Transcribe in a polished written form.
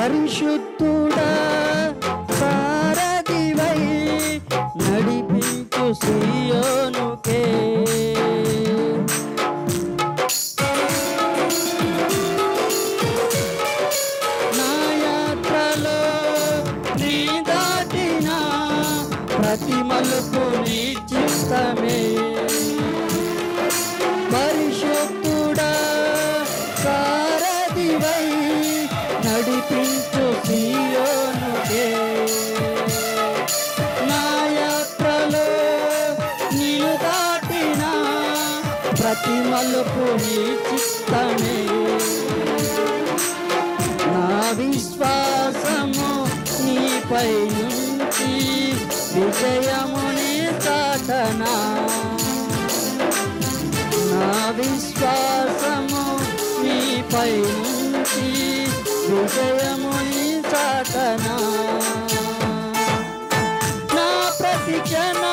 పరిశుద్ధుడా సారథివై నడిపించు సీయోనుకే. నా యాత్రలో నీ దాటిన ప్రతి మలుపు నీ చిత్తమే. పరిశుద్ధుడా సారథివై నడిపించు సీయోనుకే. నా యాత్రలో నీవు దాటిన ప్రతి మలుపు నీ చిత్తమే. నా విశ్వాసము నీపై నుంచి విజయముని చాటనా. నా విశ్వాసము నీపై నుంచి విజయముని చాటనా. నా ప్రతి క్షణం